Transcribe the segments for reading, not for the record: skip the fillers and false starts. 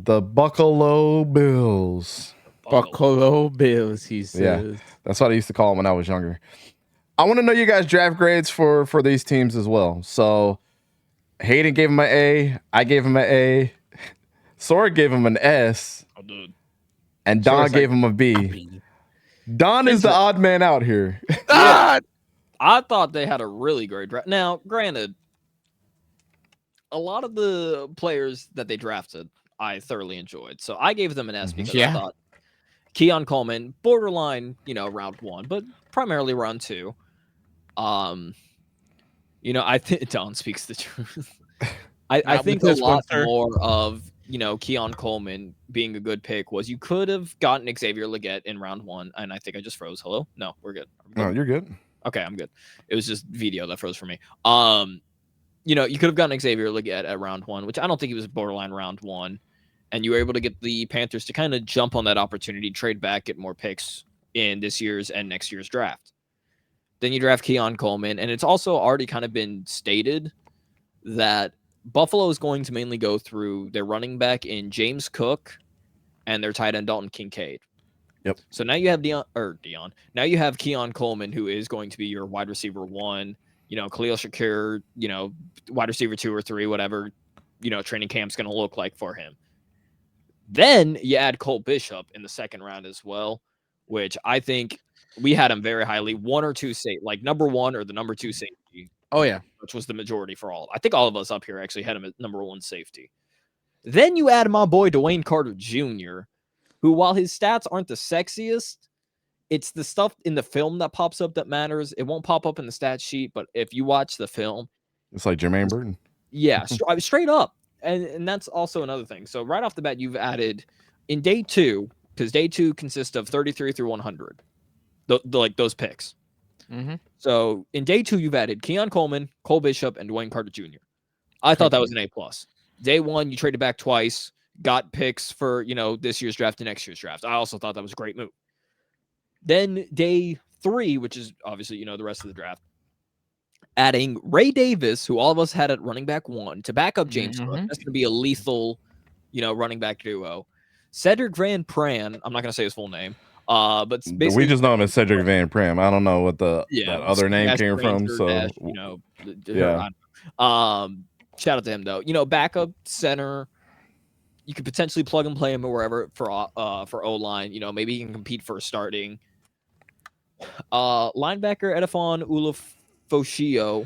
The Buffalo Bills. Buffalo Bills, he says. Yeah, that's what I used to call them when I was younger. I want to know you guys' draft grades for these teams as well. So Hayden gave him an A. I gave him an A. Sword gave him an S. Oh, dude. And Don gave him a B. Don is the odd man out here. Yeah. I thought they had a really great draft. Now, granted, a lot of the players that they drafted, I thoroughly enjoyed. So I gave them an S because I thought 𝗕𝘂𝘀𝗀𝗀𝗀, borderline, round 1, but primarily round 2. I think Don speaks the truth. I think a lot more of 𝗕𝘂𝘀𝘀𝗀𝗀 being a good pick was you could have gotten 𝗎𝑉𝑢𝐿EGET in round 1, and I think I just froze. Hello? No, we're good. No, you're good. Okay, I'm good. It was just video that froze for me. You could have gotten 𝗎𝑉𝑢𝐿EGET at round 1, which I don't think he was borderline round 1, and you were able to get the Panthers to kind of jump on that opportunity, trade back, get more picks in this year's and next year's draft. Then you draft 𝗕𝘂𝘀𝘀𝗀𝗀, and it's also already kind of been stated that Buffalo is going to mainly go through their running back in James Cook and their tight end Dalton Kincaid. Yep. So now you have Now you have 𝗕𝘂𝘀𝘀𝘀𝗀, who is going to be your wide receiver 1. Khalil Shakir, wide receiver 2 or 3, whatever, training camp's going to look like for him. Then you add Cole Bishop in the second round as well, which I think we had him very highly, 1 or 2 safety, like number 1 or the number 2 safety. Oh, yeah. Which was the majority for all. I think all of us up here actually had him at number 1 safety. Then you add my boy DeWayne Carter Jr., who, while his stats aren't the sexiest, it's the stuff in the film that pops up that matters. It won't pop up in the stat sheet, but if you watch the film, it's like Jermaine Burton. Yeah, straight up. And that's also another thing. So right off the bat, you've added in day 2, because day 2 consists of 33 through 100, like those picks. Mm-hmm. So in day 2, you've added 𝗕𝘂𝘀𝘀𝘀𝑀, Cole Bishop, and DeWayne Carter Jr. I thought that was an A+. Day 1, you traded back twice, got picks for this year's draft and next year's draft. I also thought that was a great move. Then day 3, which is obviously the rest of the draft, adding Ray Davis, who all of us had at running back 1, to back up James Cook. That's going to be a lethal, running back duo. Cedric Van Pran, I'm not going to say his full name, but we just know him as Cedric Van Pran. I don't know what that other name came from. So shout out to him though. Backup center. You could potentially plug and play him wherever for O-line. Maybe he can compete for starting. Linebacker Edifon Ulofoshio,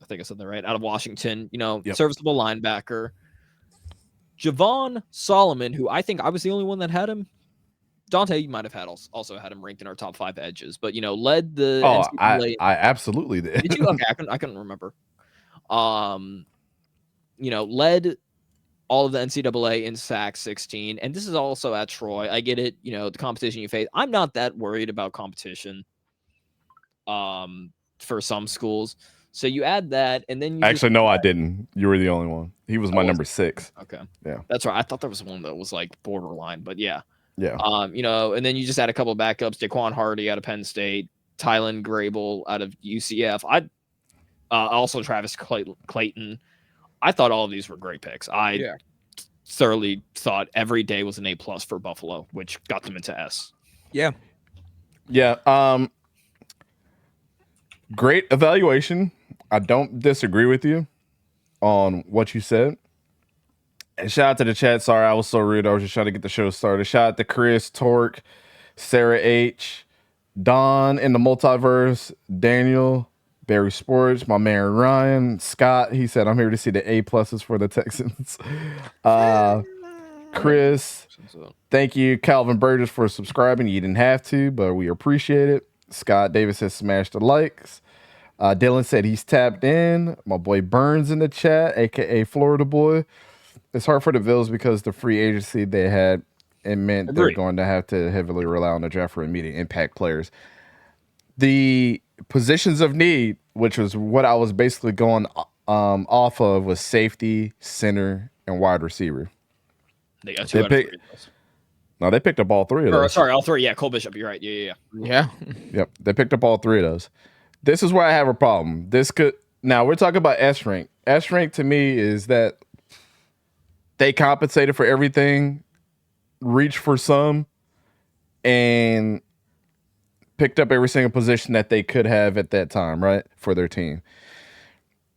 I think I said that right, out of Washington. Serviceable linebacker. Javon Solomon, who I think I was the only one that had him. Dante, you might have also had him ranked in our top 5 edges, but led the. Oh, I absolutely did. Did you? Okay, I couldn't remember. Led all of the NCAA in sacks, 16, and this is also at Troy. I get it. The competition you face. I'm not that worried about competition. For some schools, so you add that, and then you no, I didn't. You were the only one. He was my number 6. Okay, yeah, that's right. I thought there was one that was like borderline, but yeah. And then you just add a couple of backups: Daquan Hardy out of Penn State, Tylen Grable out of UCF. Also Travis Clayton. I thought all of these were great picks. I thoroughly thought every day was an A+ for Buffalo, which got them into S. Yeah. Great evaluation. I don't disagree with you on what you said. And shout out to the chat. Sorry, I was so rude. I was just trying to get the show started. Shout out to Chris, Torque, Sarah H, Don in the multiverse, Daniel, Barry Sports, my man Ryan, Scott. He said, I'm here to see the A+ for the Texans. Chris, thank you, Calvin Burgess, for subscribing. You didn't have to, but we appreciate it. Scott Davis has smashed the likes. Dylan said he's tapped in. My boy Burns in the chat, aka Florida Boy. It's hard for the Bills because the free agency they had, it meant they're going to have to heavily rely on the draft for immediate impact players. The positions of need, which was what I was basically going off of, was safety, center, and wide receiver. They got 2 out of 3 of those. No, they picked up all 3 of those. Sorry, all 3. Yeah, Cole Bishop. You're right. Yeah. Yep, they picked up all 3 of those. This is where I have a problem. Now we're talking about S rank. S rank to me is that they compensated for everything, reached for some, and picked up every single position that they could have at that time, right, for their team.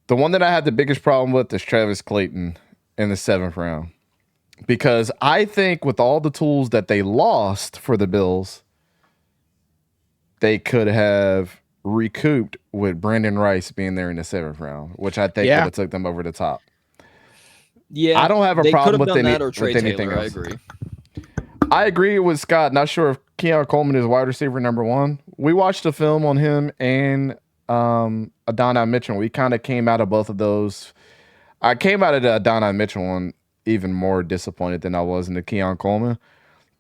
The one that I had the biggest problem with is Travis Clayton in the 7th round. Because I think with all the tools that they lost for the Bills, they could have recouped with Brandon Rice being there in the 7th round, which I think would have took them over the top. Yeah, I don't have a they problem could have with, done that or Trey anything Taylor, else. I agree. I agree with Scott. Not sure if Keon Coleman is wide receiver number 1. We watched a film on him and Adonai Mitchell. We kind of came out of both of those. I came out of the Adonai Mitchell one even more disappointed than I was in the Keon Coleman.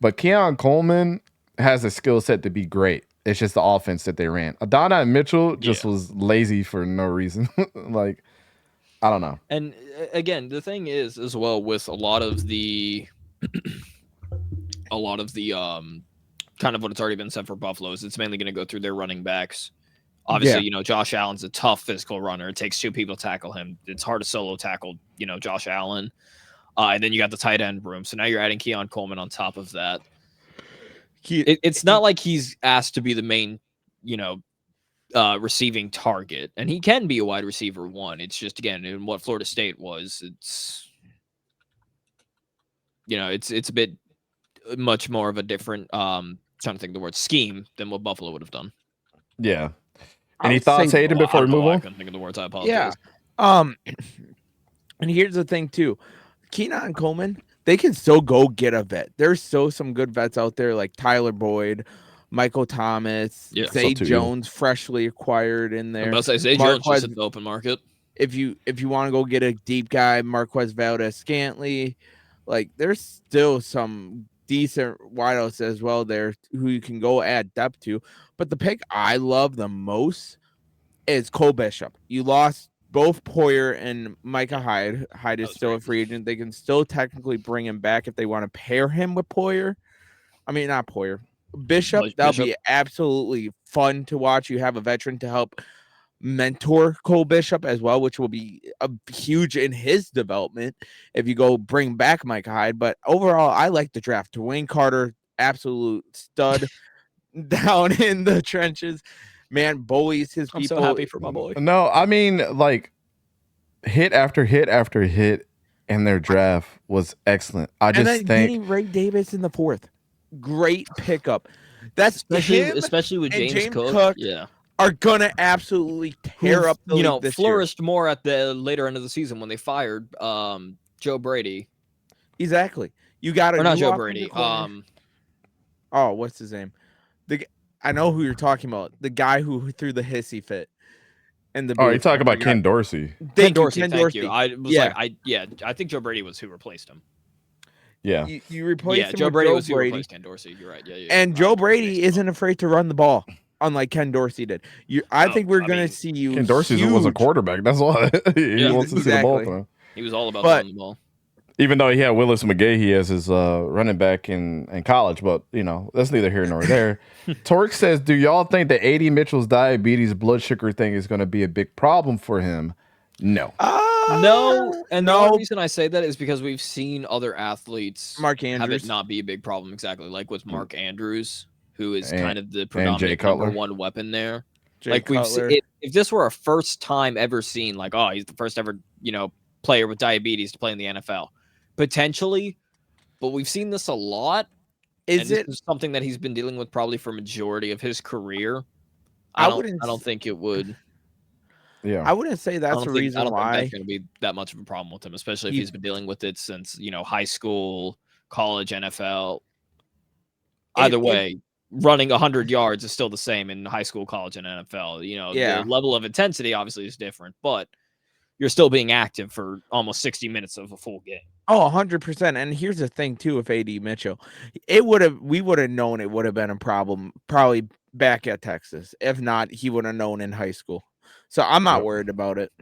But Keon Coleman has a skill set to be great. It's just the offense that they ran. Adonai Mitchell just was lazy for no reason. Like, I don't know. And again, the thing is as well with a lot of the kind of what it's already been said for Buffalo is it's mainly going to go through their running backs. Obviously, Josh Allen's a tough physical runner. It takes 2 people to tackle him. It's hard to solo tackle, Josh Allen. And then you got the tight end room. So now you're adding Keon Coleman on top of that. It's not like he's asked to be the main, receiving target. And he can be a wide receiver 1. It's just, again, in what Florida State was, it's a bit much more of a different, trying to think of the word, scheme than what Buffalo would have done. Yeah. Any thoughts, Hayden, before we move on? I couldn't think of the words. I apologize. Yeah. And here's the thing too, Keon Coleman, they can still go get a vet. There's still some good vets out there like Tyler Boyd, Michael Thomas, Zay Jones, freshly acquired in there. I'm about to say Zay Jones just at the open market. If you want to go get a deep guy, Marquez Valdez-Scantling, like there's still some decent wideouts as well there who you can go add depth to. But the pick I love the most is Cole Bishop. You lost both Poyer and Micah Hyde. Hyde is still a free agent. They can still technically bring him back if they want to pair him with Poyer. I mean, not Poyer. Bishop. That'll be absolutely fun to watch. You have a veteran to help mentor Cole Bishop as well, which will be huge in his development if you go bring back Micah Hyde. But overall, I like the draft. Dwayne Carter, absolute stud down in the trenches. Man, bullies his people. I'm so happy for my boy. No, I mean, like, hit after hit after hit in their draft was excellent. I just think getting Ray Davis in the 4th, great pickup. That's especially with James Cook. Yeah, are gonna absolutely tear up the league this flourished year. More at the later end of the season when they fired Joe Brady. Exactly. You got not Joe Brady. What's his name? I know who you're talking about. The guy who threw the hissy fit. You're talking about Ken Dorsey. Ken Dorsey. Thank you. I was I think Joe Brady was who replaced him. Yeah. You replaced him Joe with Brady Joe was who Brady. replaced Ken Dorsey. You're right. Yeah. And Joe Brady isn't afraid to run the ball, unlike Ken Dorsey did. I think we're going to see you. Ken Dorsey was a quarterback. That's why he wants to see the ball throw. He was all about running the ball. Even though he had Willis McGahee as his running back in college, but that's neither here nor there. Torque says, "Do y'all think that A.D. Mitchell's diabetes blood sugar thing is going to be a big problem for him?" No. No, and the only reason I say that is because we've seen other athletes have it not be a big problem. Exactly, like with Mark Andrews, who is kind of the predominant number 1 weapon there. We've seen, if this were a first time ever seen, he's the first ever player with diabetes to play in the NFL. Potentially, but we've seen this a lot. This is something that he's been dealing with probably for majority of his career. I don't think it would. Yeah, I wouldn't say that's the reason I don't why think that's going to be that much of a problem with him, especially if he's been dealing with it since high school, college, NFL. Either way, running 100 yards is still the same in high school, college, and NFL. The level of intensity obviously is different, but you're still being active for almost 60 minutes of a full game. Oh, 100%. And here's the thing too, with A.D. Mitchell, we would have known it would have been a problem probably back at Texas. If not, he would have known in high school. So I'm not worried about it.